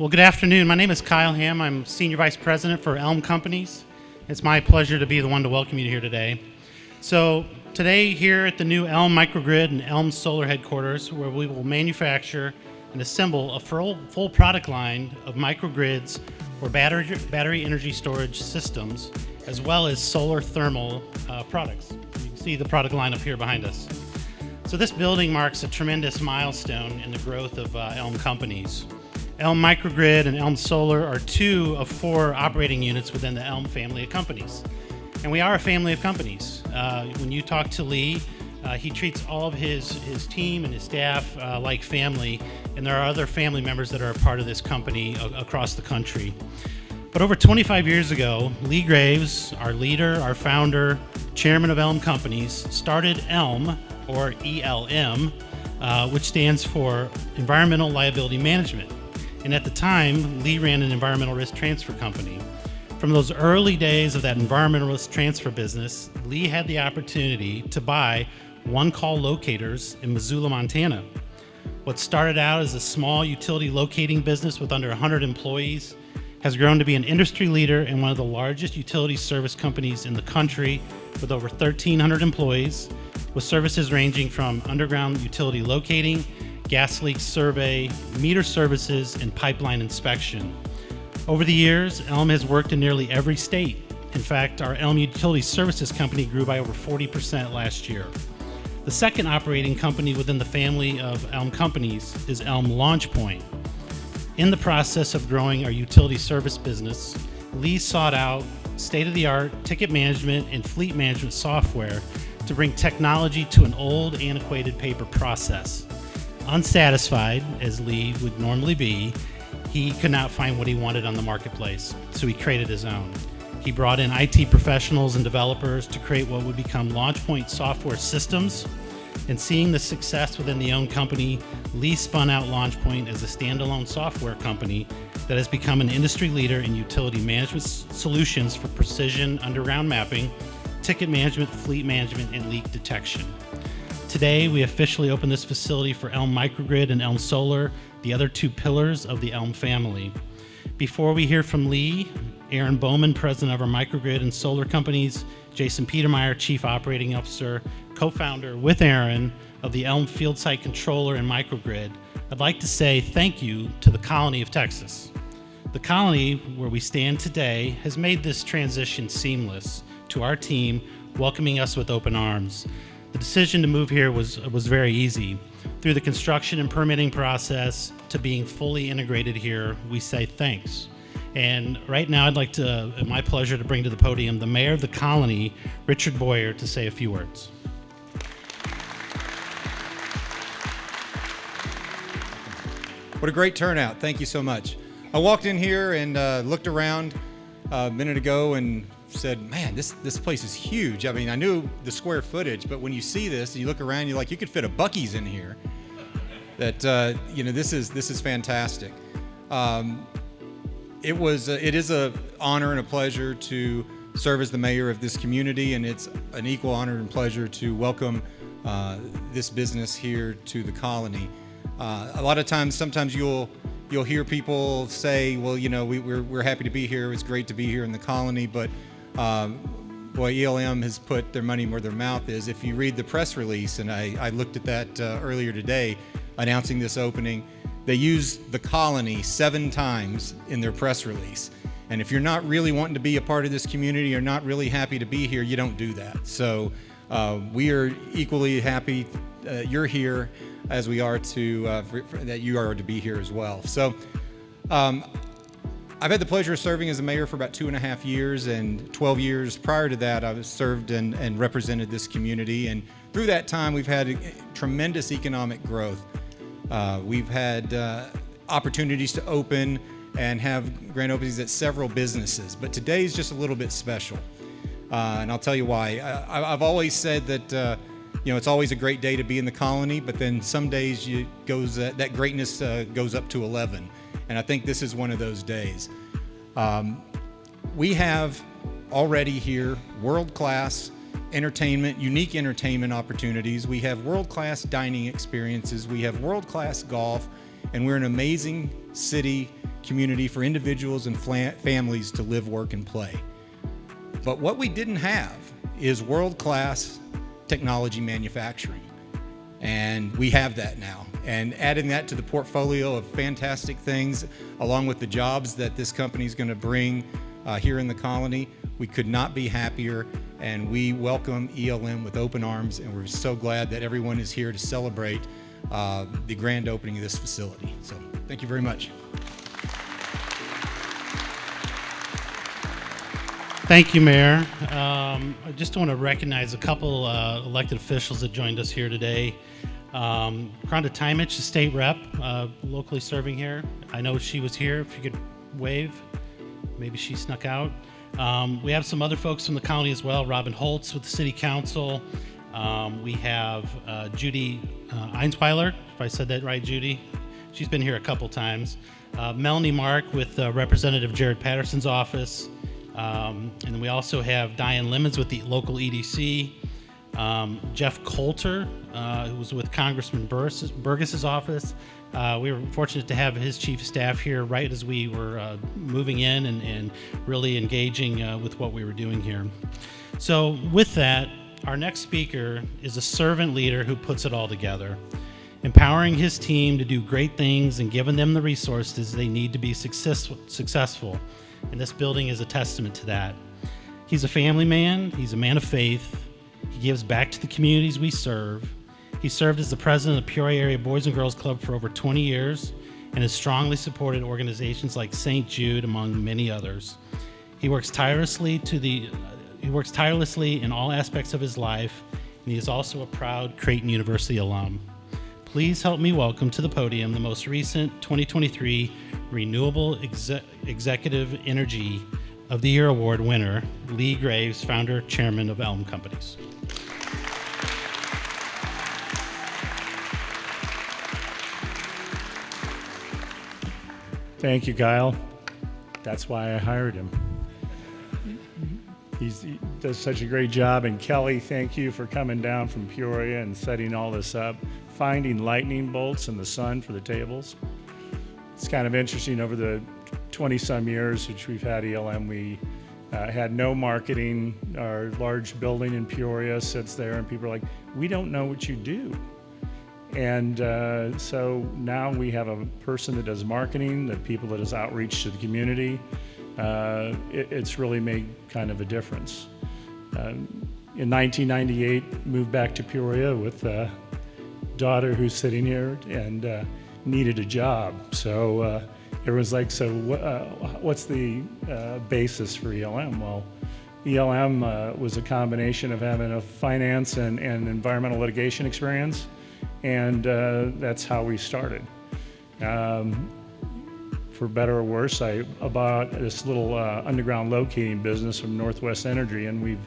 Well, good afternoon. My name is Kyle Ham. I'm Senior Vice President for ELM Companies. It's my pleasure to be the one to welcome you here today. So today here at the new ELM MicroGrid and ELM Solar headquarters, where we will manufacture and assemble a full product line of microgrids or battery energy storage systems, as well as solar thermal products. You can see the product line up here behind us. So this building marks a tremendous milestone in the growth of ELM Companies. ELM MicroGrid and ELM Solar are two of four operating units within the ELM family of companies. And we are a family of companies. When you talk to Lee, he treats all of his team and his staff like family, and there are other family members that are a part of this company across the country. But over 25 years ago, Lee Graves, our leader, our founder, chairman of ELM Companies, started ELM, or ELM, which stands for Environmental Liability Management. And at the time, Lee ran an environmental risk transfer company. From those early days of that environmental risk transfer business, Lee had the opportunity to buy One Call Locators in Missoula, Montana. What started out as a small utility locating business with under 100 employees has grown to be an industry leader and one of the largest utility service companies in the country, with over 1,300 employees, with services ranging from underground utility locating, gas leak survey, meter services, and pipeline inspection. Over the years, ELM has worked in nearly every state. In fact, our ELM Utility Services Company grew by over 40% last year. The second operating company within the family of ELM Companies is ELM LaunchPoint. In the process of growing our utility service business, Lee sought out state-of-the-art ticket management and fleet management software to bring technology to an old, antiquated paper process. Unsatisfied, as Lee would normally be, he could not find what he wanted on the marketplace, so he created his own. He brought in IT professionals and developers to create what would become LaunchPoint software systems. And seeing the success within the own company, Lee spun out LaunchPoint as a standalone software company that has become an industry leader in utility management solutions for precision underground mapping, ticket management, fleet management, and leak detection. Today, we officially open this facility for ELM MicroGrid and ELM Solar, the other two pillars of the ELM family. Before we hear from Lee, Aron Bowman, president of our microgrid and solar companies, Jason Petermeier, chief operating officer, co-founder with Aron of the ELM Field Site Controller and Microgrid, I'd like to say thank you to the colony of Texas. The colony where we stand today has made this transition seamless to our team, welcoming us with open arms. The decision to move here was very easy. Through the construction and permitting process to being fully integrated here, we say thanks. And right now I'd like to, my pleasure to bring to the podium the mayor of the colony, Richard Boyer, to say a few words. What a great turnout. Thank you so much. I walked in here and looked around a minute ago and said, man, this place is huge. I mean, I knew the square footage, but when you see this, you look around, you're like, you could fit a Buc-ee's in here. That this is fantastic. It is an honor and a pleasure to serve as the mayor of this community, and it's an equal honor and pleasure to welcome this business here to the colony. A lot of times, sometimes you'll hear people say, well, we're happy to be here. It's great to be here in the colony, but boy, ELM has put their money where their mouth is. If you read the press release, and I looked at that earlier today, announcing this opening, they use the colony 7 times in their press release. And if you're not really wanting to be a part of this community or not really happy to be here, you don't do that. So we are equally happy you're here as we are that you are to be here as well. So I've had the pleasure of serving as a mayor for about 2.5 years, and 12 years prior to that, I served and represented this community. And through that time, we've had tremendous economic growth. We've had opportunities to open and have grand openings at several businesses, but today's just a little bit special. And I'll tell you why. I've always said that it's always a great day to be in the colony, but then some days that greatness goes up to 11. And I think this is one of those days. We have already here world-class entertainment, unique entertainment opportunities. We have world-class dining experiences. We have world-class golf, and we're an amazing city community for individuals and families to live, work, and play. But what we didn't have is world-class technology manufacturing. And we have that now. And adding that to the portfolio of fantastic things, along with the jobs that this company is going to bring here in the colony, we could not be happier. And we welcome ELM with open arms. And we're so glad that everyone is here to celebrate the grand opening of this facility. So thank you very much. Thank you, Mayor. I just want to recognize a couple elected officials that joined us here today. Rhonda Timich, the state rep, locally serving here. I know she was here. If you could wave, maybe she snuck out. We have some other folks from the county as well. Robin Holtz with the city council. We have Judy Einsweiler, if I said that right, Judy. She's been here a couple times. Melanie Mark with Representative Jared Patterson's office. And then we also have Diane Lemons with the local EDC. Jeff Coulter, who was with Congressman Burgess's office. We were fortunate to have his chief of staff here right as we were moving in and really engaging with what we were doing here. So with that, our next speaker is a servant leader who puts it all together, empowering his team to do great things and giving them the resources they need to be successful. And this building is a testament to that. He's a family man. He's a man of faith. He gives back to the communities we serve. He served as the president of the Peoria Area Boys and Girls Club for over 20 years and has strongly supported organizations like St. Jude, among many others. He works tirelessly in all aspects of his life, and he is also a proud Creighton University alum. Please help me welcome to the podium the most recent 2023 Renewable Executive Energy of the Year Award winner, Lee Graves, founder, chairman of ELM Companies. Thank you, Kyle. That's why I hired him. He does such a great job. And Kelly, thank you for coming down from Peoria and setting all this up, finding lightning bolts in the sun for the tables. It's kind of interesting. Over the 20-some years which we've had ELM, we had no marketing. Our large building in Peoria sits there and people are like, we don't know what you do. And so now we have a person that does marketing, the people that does outreach to the community. It's really made kind of a difference. In 1998, moved back to Peoria with a daughter who's sitting here and needed a job. So everyone's like, so what's the basis for ELM? Well, ELM was a combination of having a finance and environmental litigation experience, and that's how we started. For better or worse, I bought this little underground locating business from Northwest Energy, and we've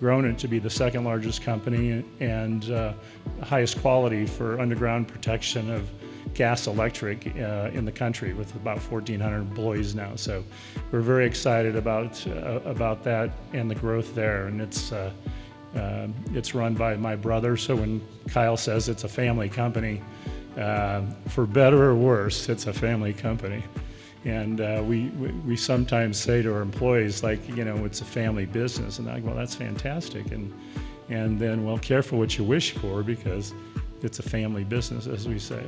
grown it to be the second largest company and highest quality for underground protection of gas electric in the country, with about 1,400 employees now. So we're very excited about that and the growth there. And it's run by my brother. So when Kyle says it's a family company, for better or worse, it's a family company. And we sometimes say to our employees, like, you know, it's a family business. And they're like, well, that's fantastic. And then, well, careful what you wish for, because it's a family business, as we say.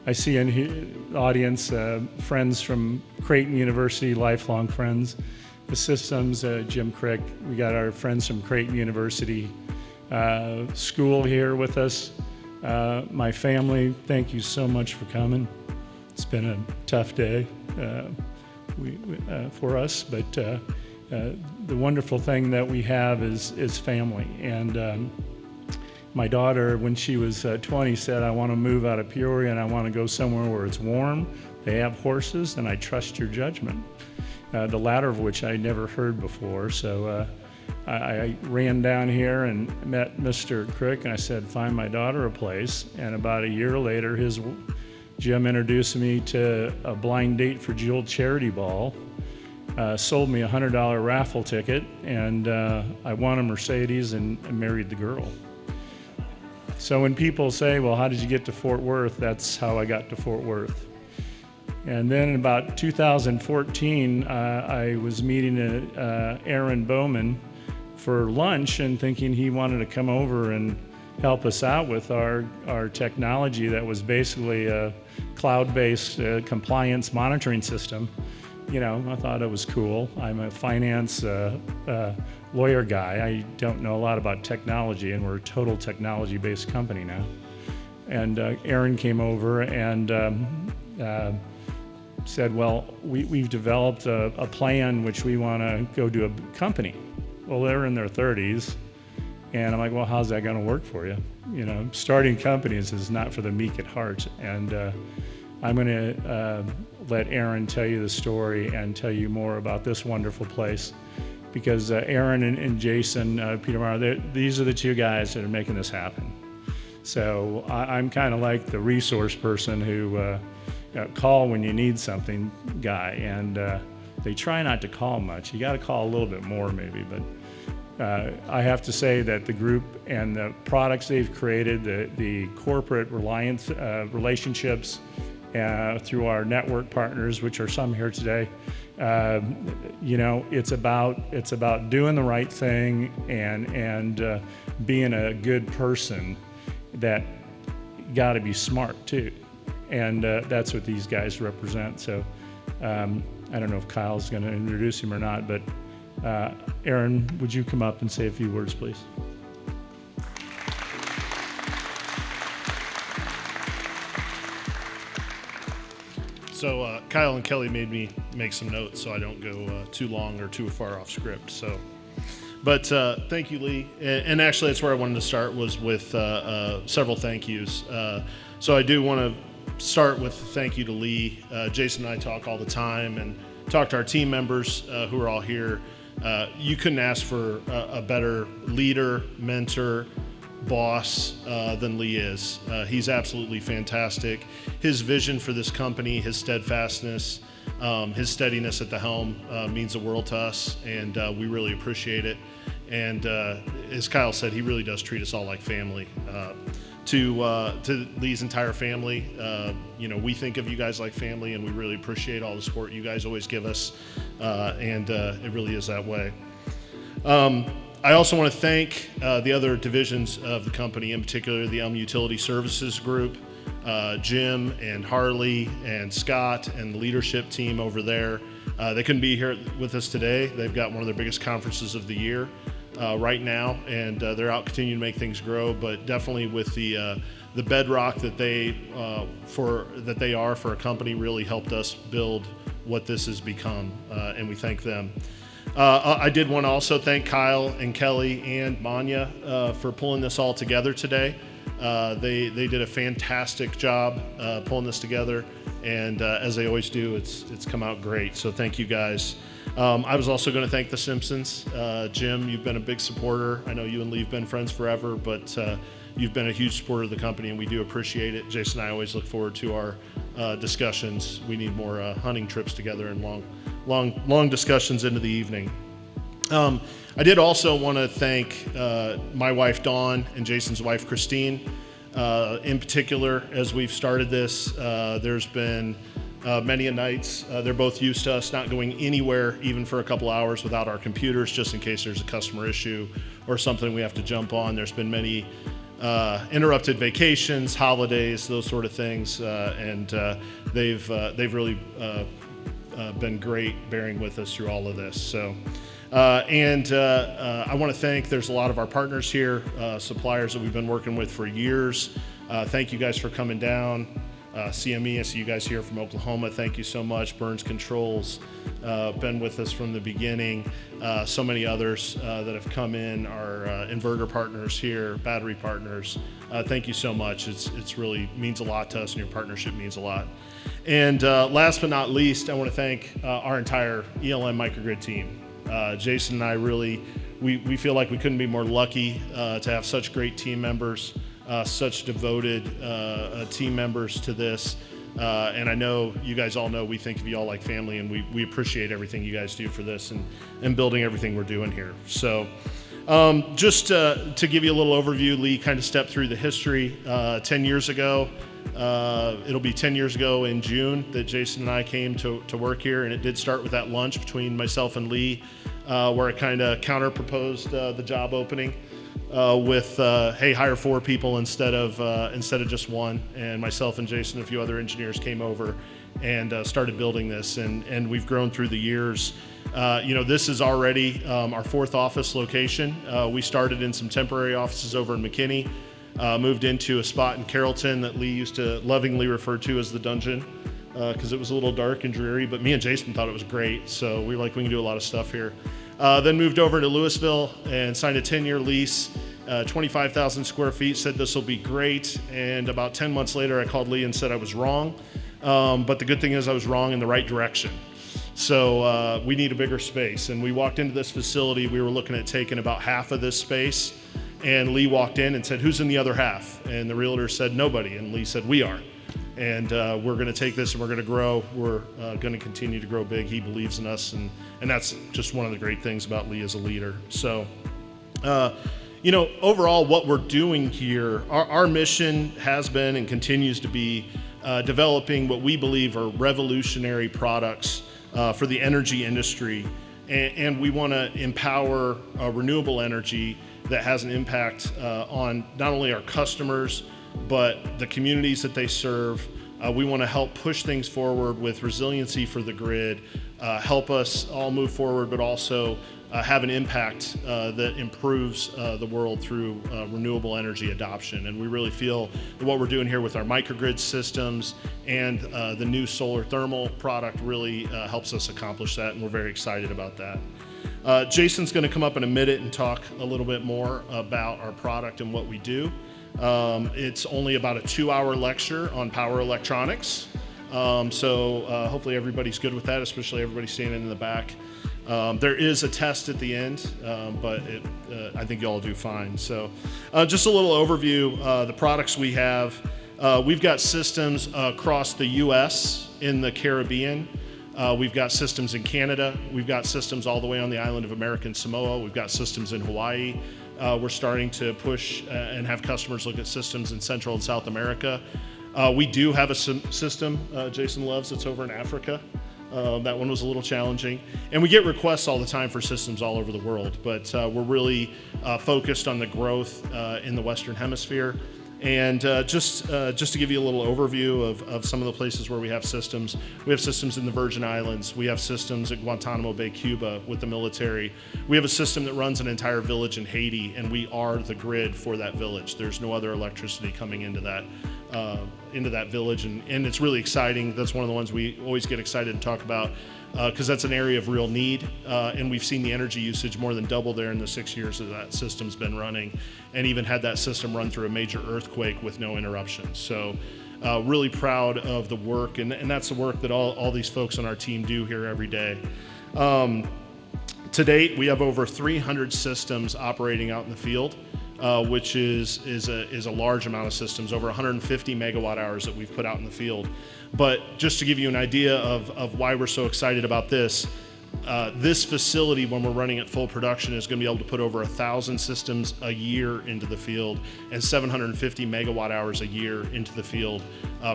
I see in the audience friends from Creighton University, lifelong friends. The systems, Jim Crick, we got our friends from Creighton University School here with us. My family, thank you so much for coming. It's been a tough day for us, but the wonderful thing that we have is family. And my daughter, when she was 20, said, I want to move out of Peoria and I want to go somewhere where it's warm, they have horses, and I trust your judgment. The latter of which I never heard before. So I ran down here and met Mr. Crick, and I said, find my daughter a place. And about a year later, Jim introduced me to a blind date for Jewel charity ball, sold me a $100 raffle ticket, and I won a Mercedes and married the girl. So when people say, well, how did you get to Fort Worth? That's how I got to Fort Worth. And then in about 2014, I was meeting Aron Bowman for lunch and thinking he wanted to come over and help us out with our technology that was basically a cloud-based compliance monitoring system. You know, I thought it was cool. I'm a finance lawyer guy. I don't know a lot about technology, and we're a total technology-based company now. And Aron came over and said, well, we've developed a plan which we want to go do a company. Well, they're in their 30s, and I'm like, well, how's that going to work for you? You know, starting companies is not for the meek at heart. And I'm going to let Aron tell you the story and tell you more about this wonderful place, because Aron and Jason Petermeier, these are the two guys that are making this happen. So I'm kind of like the resource person who call when you need something guy, and they try not to call much. You got to call a little bit more maybe, but I have to say that the group and the products they've created, the corporate relationships through our network partners, which are some here today, you know, it's about doing the right thing and being a good person. That got to be smart too, and that's what these guys represent. So I don't know if Kyle's going to introduce him or not, but Aron, would you come up and say a few words, please? So Kyle and Kelly made me make some notes so I don't go too long or too far off script. But thank you, Lee. And actually, that's where I wanted to start, was with several thank yous. So I do want to start with a thank you to Lee. Jason and I talk all the time and talk to our team members who are all here. You couldn't ask for a better leader, mentor, boss than Lee is. He's absolutely fantastic. His vision for this company, his steadfastness, his steadiness at the helm means the world to us, and we really appreciate it. And as Kyle said, he really does treat us all like family. To Lee's entire family, you know, we think of you guys like family, and we really appreciate all the support you guys always give us, and it really is that way. I also want to thank the other divisions of the company, in particular the ELM Utility Services Group, Jim and Harley and Scott and the leadership team over there. They couldn't be here with us today. They've got one of their biggest conferences of the year right now, and they're out continuing to make things grow, but definitely with the bedrock that they are for a company really helped us build what this has become, and we thank them. I did want to also thank Kyle and Kelly and Manya for pulling this all together today. They did a fantastic job pulling this together, and as they always do, it's come out great. So thank you guys. I was also going to thank the Simpsons. Jim, you've been a big supporter. I know you and Lee have been friends forever, but you've been a huge supporter of the company, and we do appreciate it. Jason and I always look forward to our discussions. We need more hunting trips together and long discussions into the evening. I did also want to thank my wife Dawn and Jason's wife Christine. In particular, as we've started this, there's been many a nights. They're both used to us not going anywhere, even for a couple hours, without our computers, just in case there's a customer issue or something we have to jump on. There's been many interrupted vacations, holidays, those sort of things, and they've really been great bearing with us through all of this. So, I want to thank, there's a lot of our partners here, suppliers that we've been working with for years. Thank you guys for coming down. CME, I see you guys here from Oklahoma. Thank you so much. Burns Controls, been with us from the beginning. So many others that have come in, our inverter partners here, battery partners. Thank you so much. It's really means a lot to us, and your partnership means a lot. And last but not least, I want to thank our entire ELM MicroGrid team. Jason and I really, we feel like we couldn't be more lucky to have such great team members. Such devoted team members to this. And I know you guys all know we think of you all like family, and we appreciate everything you guys do for this and building everything we're doing here. So just to give you a little overview, Lee kind of stepped through the history. 10 years ago, It'll be 10 years ago in June that Jason and I came to work here, and it did start with that lunch between myself and Lee, where I kind of counter-proposed the job opening with, hey, hire 4 people instead of just 1. And myself and Jason and a few other engineers came over and started building this, and we've grown through the years. This is already our 4th office location. We started in some temporary offices over in McKinney, moved into a spot in Carrollton that Lee used to lovingly refer to as the dungeon because it was a little dark and dreary, but me and Jason thought it was great, so we were like, we can do a lot of stuff here. Then moved over to Louisville and signed a 10-year lease, 25,000 square feet, said this will be great, and about 10 months later I called Lee and said I was wrong, but the good thing is I was wrong in the right direction. So we need a bigger space, and we walked into this facility, we were looking at taking about half of this space, and Lee walked in and said, who's in the other half? And the realtor said, nobody, and Lee said, we are. And we're going to take this and we're going to grow. We're going to continue to grow big. He believes in us, and that's just one of the great things about Lee as a leader. So, overall, what we're doing here, our mission has been and continues to be developing what we believe are revolutionary products for the energy industry. And we want to empower renewable energy that has an impact on not only our customers, but the communities that they serve. We want to help push things forward with resiliency for the grid, help us all move forward, but also have an impact that improves the world through renewable energy adoption. And we really feel that what we're doing here with our MicroGrid systems and the new solar thermal product really helps us accomplish that, and we're very excited about that. Jason's going to come up in a minute and talk a little bit more about our product and what we do. It's only about a 2-hour lecture on power electronics, so hopefully everybody's good with that, especially everybody standing in the back. There is a test at the end, but I think you all do fine. So just a little overview, the products we have. We've got systems across the U.S., in the Caribbean. We've got systems in Canada. We've got systems all the way on the island of American Samoa. We've got systems in Hawaii. We're starting to push and have customers look at systems in Central and South America. We do have a system Jason loves that's over in Africa. That one was a little challenging. And we get requests all the time for systems all over the world, but we're really focused on the growth in the Western Hemisphere. And just to give you a little overview of some of the places where we have systems in the Virgin Islands. We have systems at Guantanamo Bay, Cuba with the military. We have a system that runs an entire village in Haiti, and we are the grid for that village. There's no other electricity coming into that village, and it's really exciting. That's one of the ones we always get excited to talk about because that's an area of real need, and we've seen the energy usage more than double there in the 6 years that system's been running, and even had that system run through a major earthquake with no interruptions. So really proud of the work, and that's the work that all these folks on our team do here every day. To date, we have over 300 systems operating out in the field, which is a large amount of systems, over 150 megawatt hours that we've put out in the field. But just to give you an idea of why we're so excited about this, this facility, when we're running at full production, is going to be able to put over 1,000 systems a year into the field and 750 megawatt hours a year into the field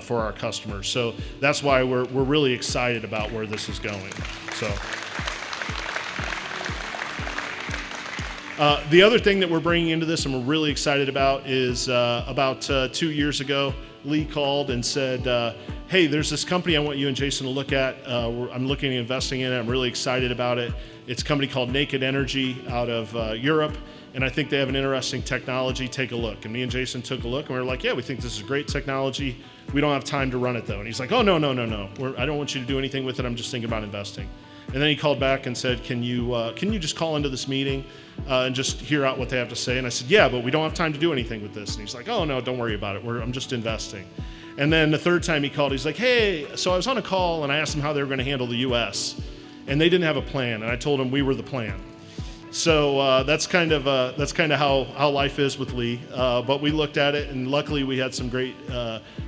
for our customers. So that's why we're really excited about where this is going. So. The other thing that we're bringing into this and we're really excited about is about 2 years ago, Lee called and said, hey, there's this company I want you and Jason to look at. I'm looking at investing in it. I'm really excited about it. It's a company called Naked Energy out of Europe, and I think they have an interesting technology. Take a look. And me and Jason took a look, and we were like, yeah, we think this is great technology. We don't have time to run it, though. And he's like, oh, no. I don't want you to do anything with it. I'm just thinking about investing. And then he called back and said, can you just call into this meeting and just hear out what they have to say? And I said, yeah, but we don't have time to do anything with this. And he's like, oh, no, don't worry about it. I'm just investing. And then the third time he called, he's like, hey, so I was on a call and I asked them how they were going to handle the U.S. And they didn't have a plan. And I told them we were the plan. So that's kind of how life is with Lee. But we looked at it, and luckily we had some great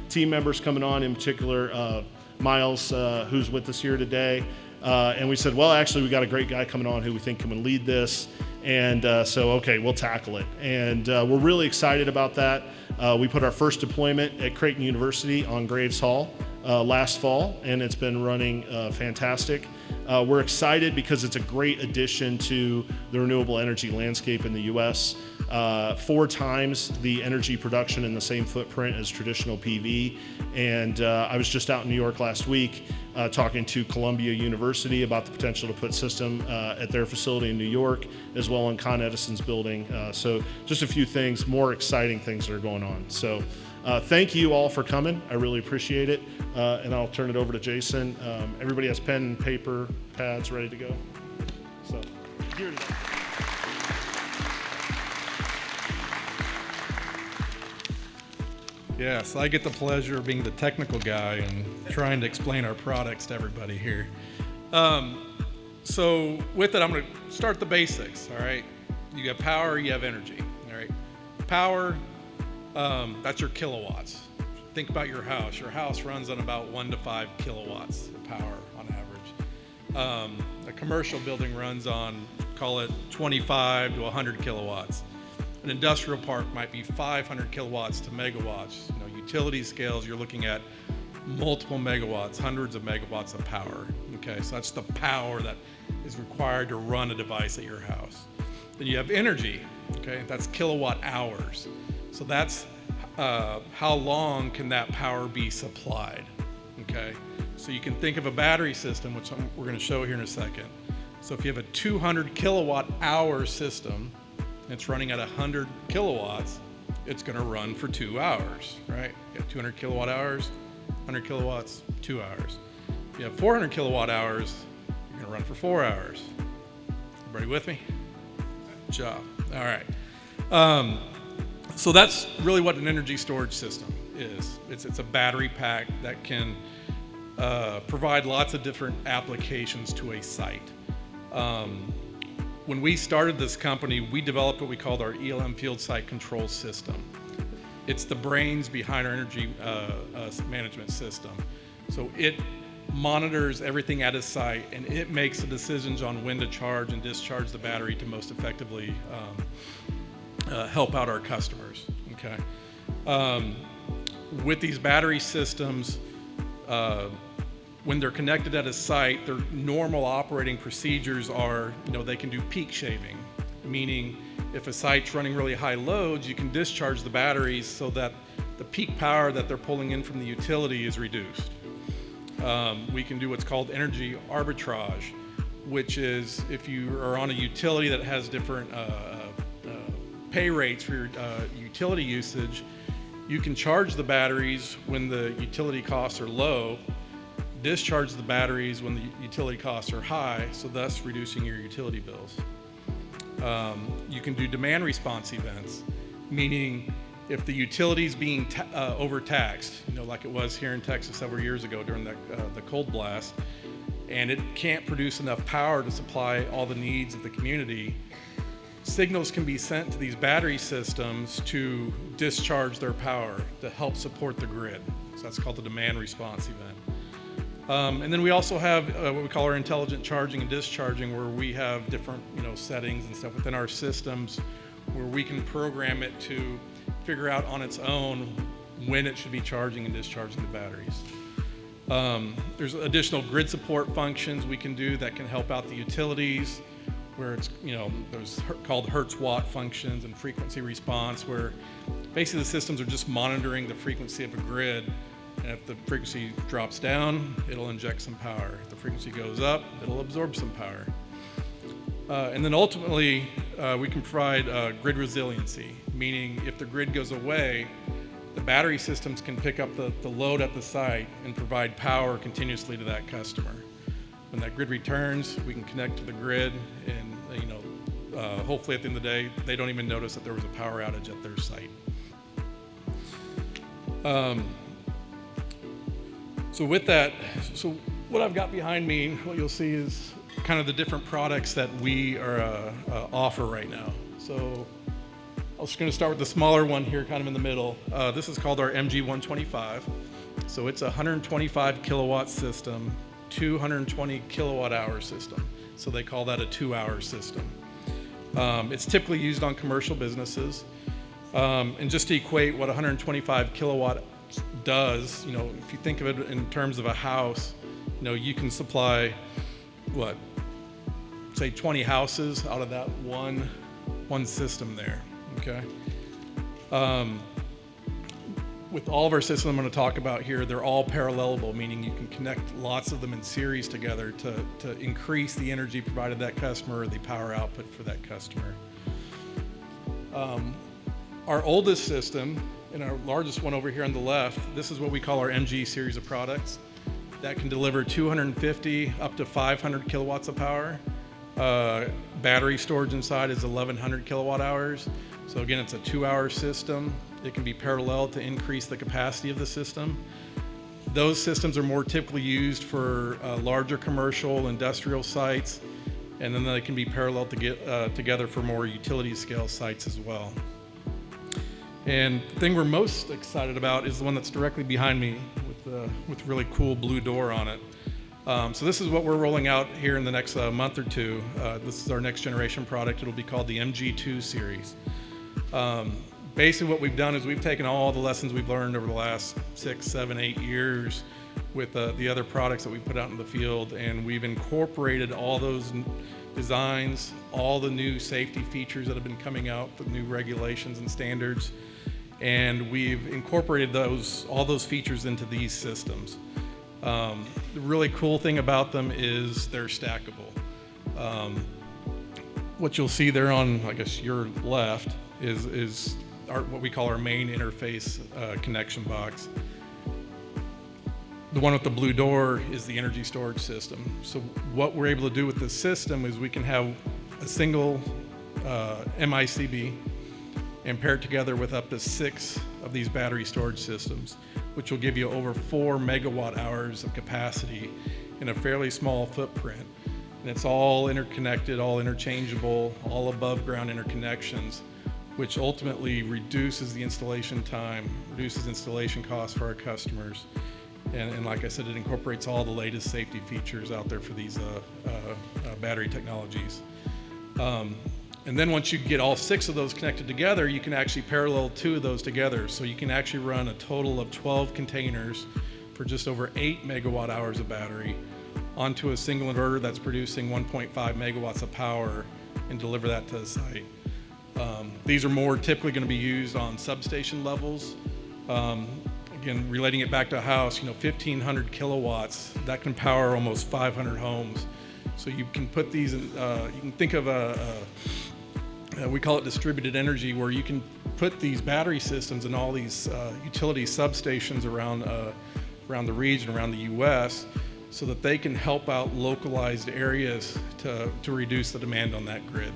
team members coming on, in particular Miles, who's with us here today. And we said, well, actually, we got a great guy coming on who we think can lead this. And so, okay, we'll tackle it. And we're really excited about that. We put our first deployment at Creighton University on Graves Hall last fall, and it's been running fantastic. We're excited because it's a great addition to the renewable energy landscape in the U.S. 4 times the energy production in the same footprint as traditional PV. And I was just out in New York last week talking to Columbia University about the potential to put system at their facility in New York, as well in Con Edison's building. So just a few things, more exciting things that are going on. So thank you all for coming. I really appreciate it. And I'll turn it over to Jason. Everybody has pen and paper, pads ready to go. So here it is. Yes, I get the pleasure of being the technical guy and trying to explain our products to everybody here. So with it, I'm going to start the basics, all right? You have power, you have energy, all right? Power, that's your kilowatts. Think about your house. Your house runs on about 1 to 5 kilowatts of power on average. A commercial building runs on, call it 25 to 100 kilowatts. An industrial park might be 500 kilowatts to megawatts. You know, utility scales, you're looking at multiple megawatts, hundreds of megawatts of power. Okay, so that's the power that is required to run a device at your house. Then you have energy. Okay, that's kilowatt hours. So that's how long can that power be supplied. Okay, so you can think of a battery system, which we're going to show here in a second. So if you have a 200 kilowatt hour system, it's running at 100 kilowatts, it's going to run for 2 hours, right? You have 200 kilowatt hours, 100 kilowatts, 2 hours. If you have 400 kilowatt hours, you're going to run for 4 hours. Everybody with me? Good job. All right. So that's really what an energy storage system is. It's a battery pack that can provide lots of different applications to a site. When we started this company, we developed what we called our ELM field site control system. It's the brains behind our energy management system. So it monitors everything at a site, and it makes the decisions on when to charge and discharge the battery to most effectively help out our customers. Okay. With these battery systems, when they're connected at a site, their normal operating procedures are, they can do peak shaving, meaning if a site's running really high loads, you can discharge the batteries so that the peak power that they're pulling in from the utility is reduced. We can do what's called energy arbitrage, which is if you are on a utility that has different pay rates for your utility usage, you can charge the batteries when the utility costs are low, discharge the batteries when the utility costs are high, so thus reducing your utility bills. You can do demand response events, meaning if the utility is being overtaxed, like it was here in Texas several years ago during the cold blast, and it can't produce enough power to supply all the needs of the community, signals can be sent to these battery systems to discharge their power to help support the grid. So that's called the demand response event. And then we also have what we call our intelligent charging and discharging, where we have different settings and stuff within our systems where we can program it to figure out on its own when it should be charging and discharging the batteries. There's additional grid support functions we can do that can help out the utilities, where it's, there's called Hertz-Watt functions and frequency response, where basically the systems are just monitoring the frequency of a grid. And if the frequency drops down, it'll inject some power. If the frequency goes up, it'll absorb some power. And then ultimately, we can provide grid resiliency, meaning if the grid goes away, the battery systems can pick up the load at the site and provide power continuously to that customer. When that grid returns, we can connect to the grid, and hopefully at the end of the day, they don't even notice that there was a power outage at their site. So with that, so what I've got behind me, what you'll see is kind of the different products that we are offer right now. So I'm just going to start with the smaller one here, kind of in the middle. This is called our MG125. So it's a 125 kilowatt system, 220 kilowatt hour system. So they call that a 2-hour system. It's typically used on commercial businesses. And just to equate what 125 kilowatt does, if you think of it in terms of a house, you can supply, say 20 houses out of that one system there, okay? With all of our systems I'm going to talk about here, they're all parallelable, meaning you can connect lots of them in series together to increase the energy provided to that customer or the power output for that customer. Our oldest system, and our largest one over here on the left, this is what we call our MG series of products. That can deliver 250 up to 500 kilowatts of power. Battery storage inside is 1,100 kilowatt hours. So again, it's a 2-hour system. It can be parallel to increase the capacity of the system. Those systems are more typically used for larger commercial, industrial sites, and then they can be parallel to get together for more utility scale sites as well. And the thing we're most excited about is the one that's directly behind me with really cool blue door on it. So this is what we're rolling out here in the next month or two. This is our next generation product. It'll be called the MG2 series. Basically what we've done is we've taken all the lessons we've learned over the last 6, 7, 8 years with the other products that we put out in the field, and we've incorporated all those designs, all the new safety features that have been coming out, the new regulations and standards, and we've incorporated all those features into these systems. The really cool thing about them is they're stackable. What you'll see there on, I guess, your left is what we call our main interface connection box. The one with the blue door is the energy storage system. So what we're able to do with this system is we can have a single MICB and pair it together with up to 6 of these battery storage systems, which will give you over 4 megawatt hours of capacity in a fairly small footprint. And it's all interconnected, all interchangeable, all above ground interconnections, which ultimately reduces the installation time, reduces installation costs for our customers. And like I said, it incorporates all the latest safety features out there for these battery technologies. And then once you get all 6 of those connected together, you can actually parallel 2 of those together. So you can actually run a total of 12 containers for just over 8 megawatt hours of battery onto a single inverter that's producing 1.5 megawatts of power and deliver that to the site. These are more typically going to be used on substation levels. Again, relating it back to a house, 1,500 kilowatts, that can power almost 500 homes. So you can put these in, you can think of we call it distributed energy, where you can put these battery systems in all these utility substations around the region, around the U.S., so that they can help out localized areas to reduce the demand on that grid.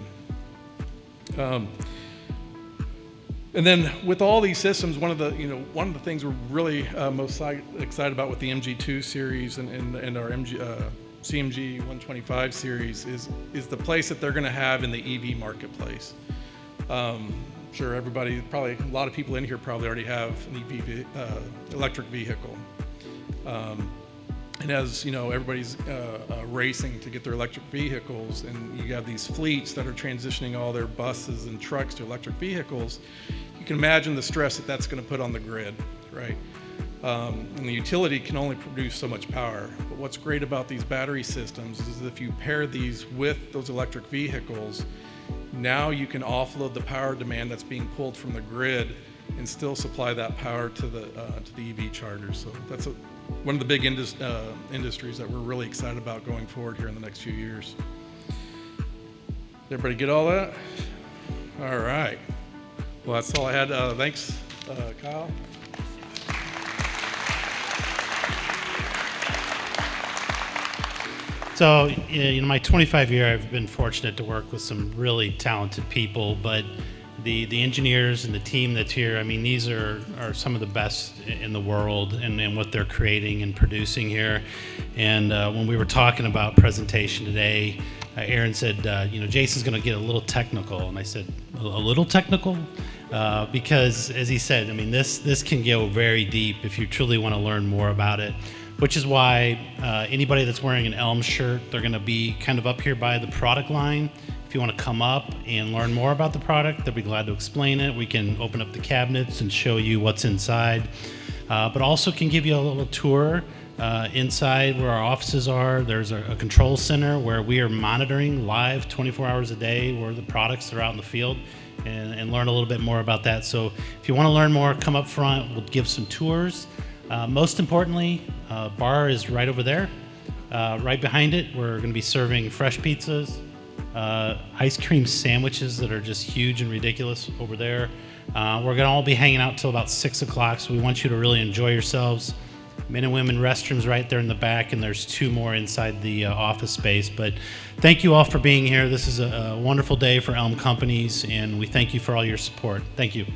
And then with all these systems, one of the things we're really most excited about with the MG2 series and our CMG 125 series is the place that they're going to have in the EV marketplace. Sure, everybody, probably a lot of people in here probably already have an EV electric vehicle. And as everybody's racing to get their electric vehicles, and you have these fleets that are transitioning all their buses and trucks to electric vehicles, you can imagine the stress that that's going to put on the grid, right? And the utility can only produce so much power. But what's great about these battery systems is if you pair these with those electric vehicles, now you can offload the power demand that's being pulled from the grid and still supply that power to the EV chargers. So that's one of the big industries that we're really excited about going forward here in the next few years. Everybody get all that? All right. Well, that's all I had. Thanks, Kyle. So, my 25 year, I've been fortunate to work with some really talented people, but the engineers and the team that's here, I mean, these are some of the best in the world and what they're creating and producing here. And when we were talking about presentation today, Aron said, Jason's going to get a little technical. And I said, a little technical? Because as he said, I mean, this can go very deep if you truly want to learn more about it. Which is why anybody that's wearing an ELM shirt, they're going to be kind of up here by the product line. If you want to come up and learn more about the product, they'll be glad to explain it. We can open up the cabinets and show you what's inside, but also can give you a little tour inside where our offices are. There's a control center where we are monitoring live 24 hours a day where the products are out in the field, and learn a little bit more about that. So if you want to learn more, come up front. We'll give some tours. Most importantly, bar is right over there. Right behind it, we're going to be serving fresh pizzas, ice cream sandwiches that are just huge and ridiculous over there. We're going to all be hanging out till about 6 o'clock, so we want you to really enjoy yourselves. Men and women restrooms right there in the back, and there's 2 more inside the office space. But thank you all for being here. This is a wonderful day for Elm Companies, and we thank you for all your support. Thank you.